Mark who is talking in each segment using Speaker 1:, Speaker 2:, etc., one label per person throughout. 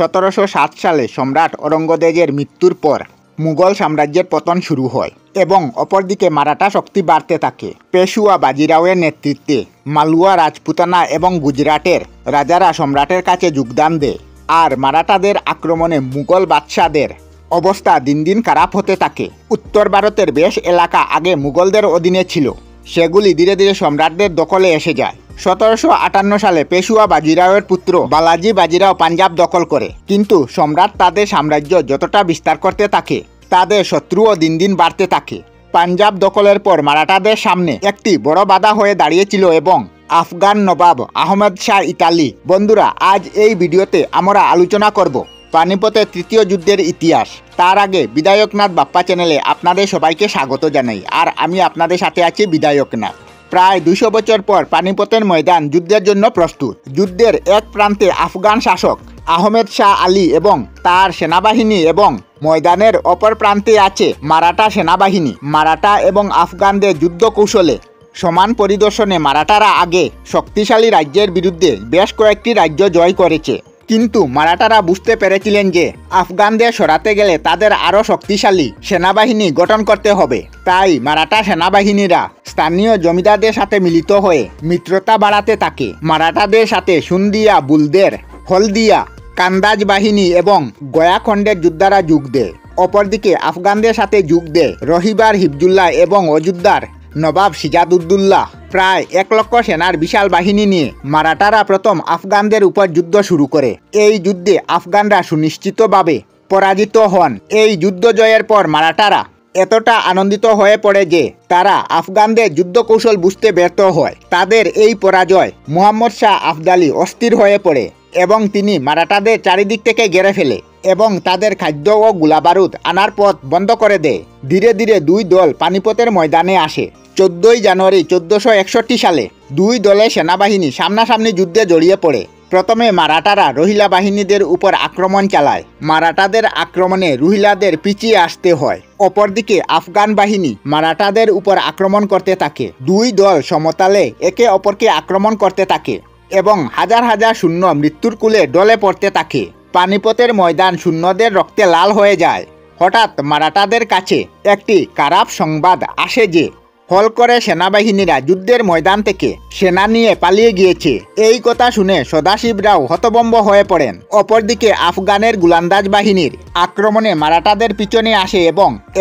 Speaker 1: 1707 সালে সম্রাট ঔরঙ্গজেবের মৃত্যুর পর মুঘল সাম্রাজ্যের পতন শুরু হয় এবং অপরদিকে মারাঠা শক্তি বাড়তে থাকে। পেশুয়া বাজিরাওয়ের নেতৃত্বে মালওয়া রাজপুতানা এবং গুজরাটের রাজারা সম্রাটের কাছে যোগদান দেয়, আর মারাঠাদের আক্রমণে মুঘল বাদশাদের অবস্থা দিন দিন খারাপ হতে থাকে। উত্তর ভারতের বেশ এলাকা আগে মুঘলদের অধীনে ছিল, সেগুলি ধীরে ধীরে সম্রাটদের দখলে এসে যায়। 1758 সালে পেশুয়া বাজিরাওয়ের পুত্র বালাজি বাজিরাও পাঞ্জাব দখল করে, কিন্তু সম্রাট তাদের সাম্রাজ্য যতটা বিস্তার করতে থাকে তাদের শত্রুও দিন দিন বাড়তে থাকে। পাঞ্জাব দখলের পর মারাঠাদের সামনে একটি বড় বাধা হয়ে দাঁড়িয়েছিল এবং আফগান নবাব আহমেদ শাহ ইতালি। বন্ধুরা, আজ এই ভিডিওতে আমরা আলোচনা করব পানিপথের তৃতীয় যুদ্ধের ইতিহাস। তার আগে বিধায়কনাথ বাপ্পা চ্যানেলে আপনাদের সবাইকে স্বাগত জানাই, আর আমি আপনাদের সাথে আছি বিধায়কনাথ। প্রায় 200 বছর পর পানিপথের ময়দান যুদ্ধের জন্য প্রস্তুত। যুদ্ধের এক প্রান্তে আফগান শাসক আহমেদ শাহ আলী এবং তার সেনাবাহিনী এবং ময়দানের অপর প্রান্তে আছে মারাঠা সেনাবাহিনী। মারাঠা এবং আফগানদের যুদ্ধ কৌশলে সমান পরিদর্শনে মারাঠারা আগে শক্তিশালী রাজ্যের বিরুদ্ধে বেশ কয়েকটি রাজ্য জয় করেছে, কিন্তু মারাঠারা বুঝতে পেরেছিলেন যে আফগানদের সরাতে গেলে তাদের আরও শক্তিশালী সেনাবাহিনী গঠন করতে হবে। তাই মারাঠা সেনাবাহিনীরা স্থানীয় জমিদারদের সাথে মিলিত হয়ে মিত্রতা বাড়াতে থাকে। মারাঠাদের সাথে সুন্দিয়া, বুলদের, হলদিয়া, কান্দাজ বাহিনী এবং গয়াখণ্ডের যোদ্ধারা যোগ দেয়। অপরদিকে আফগানদের সাথে যোগ দেয় রহিবার হিফজুল্লাহ এবং অযোধ্যার নবাব সিজাদউদ্দৌলা। প্রায় 1 লক্ষ সেনার বিশাল বাহিনী নিয়ে মারাঠারা প্রথম আফগানদের উপর যুদ্ধ শুরু করে। এই যুদ্ধে আফগানরা সুনিশ্চিতভাবে পরাজিত হন। এই যুদ্ধ জয়ের পর মারাঠারা এতটা আনন্দিত হয়ে পড়ে যে তারা আফগানদের যুদ্ধ কৌশল বুঝতে ব্যর্থ হয়। তাদের এই পরাজয় মুহাম্মদ শাহ আফজালি অস্থির হয়ে পড়ে এবং তিনি মারাঠাদের চারিদিক থেকে ঘিরে ফেলে এবং তাদের খাদ্য ও গোলাবারুদ আনার পথ বন্ধ করে দেয়। ধীরে ধীরে দুই দল পানিপথের ময়দানে আসে। 14 জানুয়ারি 1461 সালে দুই দলের সেনাবাহিনী সামনাসামনি যুদ্ধে জড়িয়ে পড়ে। প্রথমে মারাঠারা রোহিলা বাহিনীদের উপর আক্রমণ চালায়। মারাঠাদের আক্রমণে রোহিলাদের পিছিয়ে আসতে হয়। অপরদিকে আফগান বাহিনী মারাঠাদের উপর আক্রমণ করতে থাকে। দুই দল সমতালে একে অপরকে আক্রমণ করতে থাকে এবং হাজার হাজার সৈন্য মৃত্যুর কোলে ডলে পড়তে থাকে। পানিপথের ময়দান সৈন্যদের রক্তে লাল হয়ে যায়। হঠাৎ মারাঠাদের কাছে একটি খারাপ সংবাদ আসে যে হলকরে সেনাবাহিনীরা যুদ্ধের ময়দান থেকে সেনা নিয়ে পালিয়ে গিয়েছে। এই কথা শুনে সদাশিবরাও হতভম্ব হয়ে পড়েন। অপরদিকে আফগানের গোলন্দাজ বাহিনীর আক্রমণে মারাঠাদের পিছনে আসে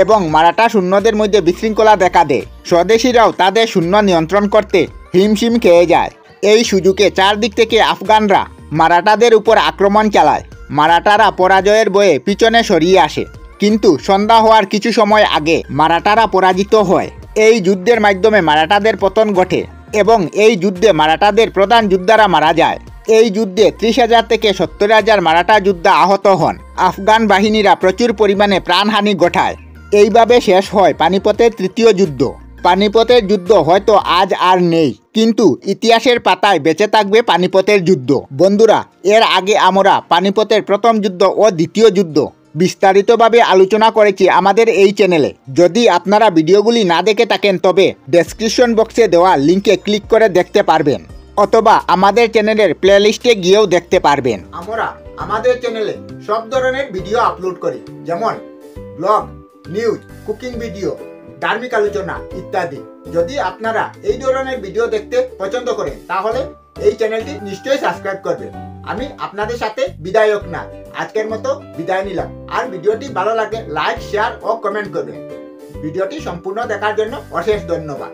Speaker 1: এবং মারাঠা সৈন্যদের মধ্যে বিশৃঙ্খলা দেখা দেয়। স্বদেশীরাও তাদের সৈন্য নিয়ন্ত্রণ করতে হিমশিম খেয়ে যায়। এই সুযোগে চারদিক থেকে আফগানরা মারাঠাদের উপর আক্রমণ চালায়। মারাঠারা পরাজয়ের ভয়ে পিছনে সরিয়ে আসে, কিন্তু সন্ধ্যা হওয়ার কিছু সময় আগে মারাঠারা পরাজিত হয়। এই যুদ্ধের মাধ্যমে মারাঠাদের পতন ঘটে এবং এই যুদ্ধে মারাঠাদের প্রধান যোদ্ধারা মারা যায়। এই যুদ্ধে 30,000 থেকে 70,000 মারাঠা যোদ্ধা আহত হন। আফগান বাহিনীরা প্রচুর পরিমাণে প্রাণহানি ঘটায়। এইভাবে শেষ হয় পানিপথের তৃতীয় যুদ্ধ। পানিপথের যুদ্ধ হয়তো আজ আর নেই, কিন্তু ইতিহাসের পাতায় বেঁচে থাকবে পানিপথের যুদ্ধ। বন্ধুরা, এর আগে আমরা পানিপথের প্রথম যুদ্ধ ও দ্বিতীয় যুদ্ধ বিস্তারিতভাবে আলোচনা করেছি আমাদের এই চ্যানেলে। যদি আপনারা ভিডিওগুলি না দেখে থাকেন তবে ডেসক্রিপশন বক্সে দেওয়া লিঙ্কে ক্লিক করে দেখতে পারবেন, অথবা আমাদের চ্যানেলের প্লেলিস্টে গিয়েও দেখতে পারবেন। আমরা আমাদের চ্যানেলে সব ধরনের ভিডিও আপলোড করি, যেমন ব্লগ, নিউজ, কুকিং ভিডিও, ধার্মিক আলোচনা ইত্যাদি। যদি আপনারা এই ধরনের ভিডিও দেখতে পছন্দ করেন তাহলে এই চ্যানেলটি নিশ্চয়ই সাবস্ক্রাইব করবেন। আমি আপনাদের সাথে বিধায়কনাথ আজকের মতো বিদায় নিলাম। আর ভিডিওটি ভালো লাগলে লাইক, শেয়ার ও কমেন্ট করবেন। ভিডিওটি সম্পূর্ণ দেখার জন্য অশেষ ধন্যবাদ।